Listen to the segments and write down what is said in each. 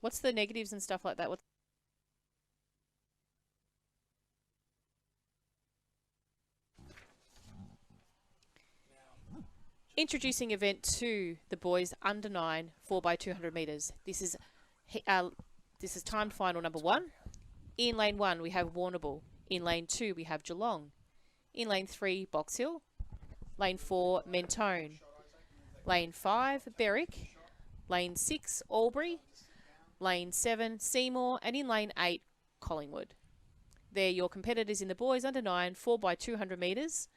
What's the negatives and stuff like that? Introducing event 2, the boys under 9, 4x200 metres. This is timed final number 1. In lane 1, we have Warrnambool. In lane 2, we have Geelong. In lane 3, Box Hill. Lane 4, Mentone. Lane 5, Berwick. Lane 6, Albury. Lane 7, Seymour. And in lane 8, Collingwood. They're your competitors in the boys under 9, 4x200 metres.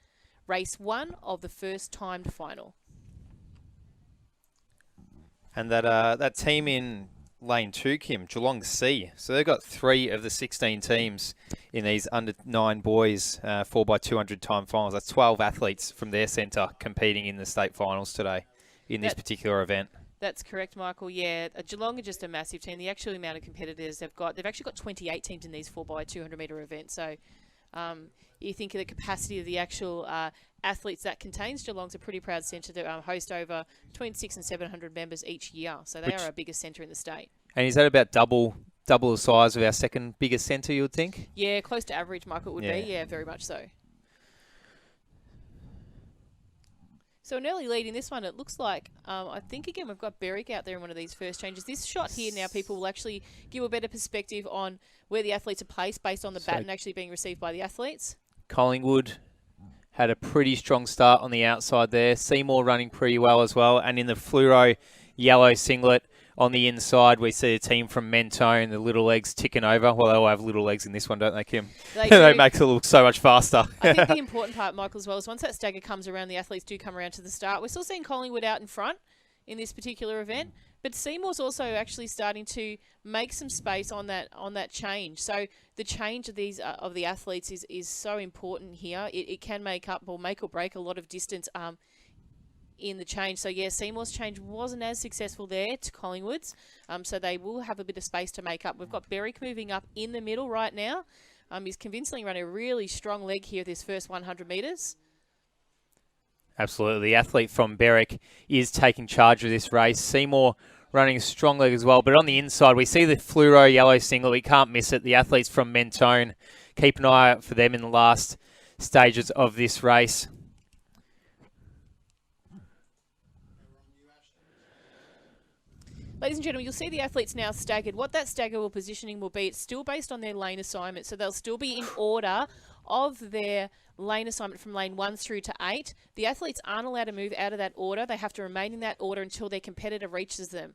Race 1 of the first timed final. And that team in lane 2, Kim, Geelong C. So they've got 3 of the 16 teams in these under 9 boys 4x200 time finals. That's 12 athletes from their centre competing in the state finals today in this particular event. That's correct, Michael. Yeah, Geelong are just a massive team. The actual amount of competitors they've actually got 28 teams in these 4x200 metre events. So you think of the capacity of the actual athletes that contains. Geelong's a pretty proud centre to host over between 600 and 700 members each year. So they are our biggest centre in the state. And is that about double the size of our second biggest centre, you would think? Yeah, close to average, Michael, would be. Yeah, very much so. So an early lead in this one, it looks like, I think, again, we've got Berwick out there in one of these first changes. This shot here now, people will actually give a better perspective on where the athletes are placed based on the baton actually being received by the athletes. Collingwood had a pretty strong start on the outside there. Seymour running pretty well as well. And in the fluoro yellow singlet on the inside, we see a team from Mentone, the little legs ticking over. Well, they all have little legs in this one, don't they, Kim? They make it look so much faster. I think the important part, Michael, as well, is once that stagger comes around, the athletes do come around to the start. We're still seeing Collingwood out in front in this particular event, but Seymour's also actually starting to make some space on that change. So the change of these of the athletes is so important here. It can make or break a lot of distance in the change. So yeah, Seymour's change wasn't as successful there to Collingwood's. So they will have a bit of space to make up. We've got Berwick moving up in the middle right now. He's convincingly run a really strong leg here this first 100 metres. Absolutely. The athlete from Berwick is taking charge of this race. Seymour running a strong leg as well. But on the inside, we see the fluoro yellow singlet. We can't miss it. The athletes from Mentone. Keep an eye out for them in the last stages of this race. Ladies and gentlemen, you'll see the athletes now staggered. What that stagger or positioning will be, it's still based on their lane assignment. So they'll still be in order of their lane assignment from lane 1 through to 8. The athletes aren't allowed to move out of that order. They have to remain in that order until their competitor reaches them.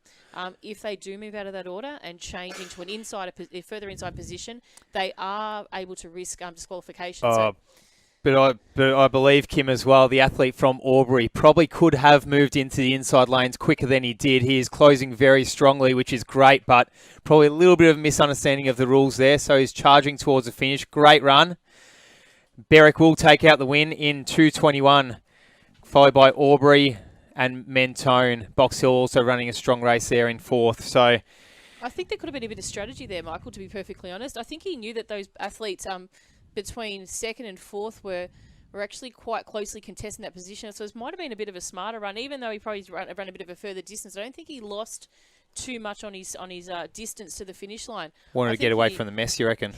If they do move out of that order and change into a further inside position, they are able to risk disqualification. But I believe, Kim, as well, the athlete from Albury probably could have moved into the inside lanes quicker than he did. He is closing very strongly, which is great, but probably a little bit of a misunderstanding of the rules there. So he's charging towards the finish. Great run. Berwick will take out the win in 2:21, followed by Albury and Mentone. Box Hill also running a strong race there in 4th. So I think there could have been a bit of strategy there, Michael, to be perfectly honest. I think he knew that those athletes between 2nd and 4th were actually quite closely contesting that position. So it might have been a bit of a smarter run, even though he probably ran a bit of a further distance. I don't think he lost too much on his distance to the finish line. Wanted to get away from the mess, you reckon?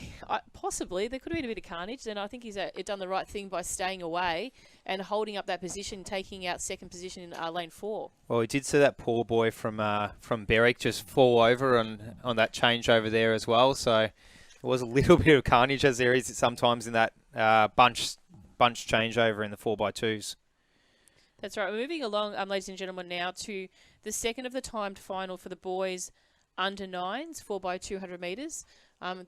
Possibly. There could have been a bit of carnage, and I think he's done the right thing by staying away and holding up that position, taking out 2nd position in lane 4. Well, we did see that poor boy from Berwick just fall over on that changeover there as well. So there was a little bit of carnage, as there is sometimes in that bunch changeover in the 4x2s. That's right. We're moving along, ladies and gentlemen, now to the second of the timed final for the boys under 9s, 4x200 metres. They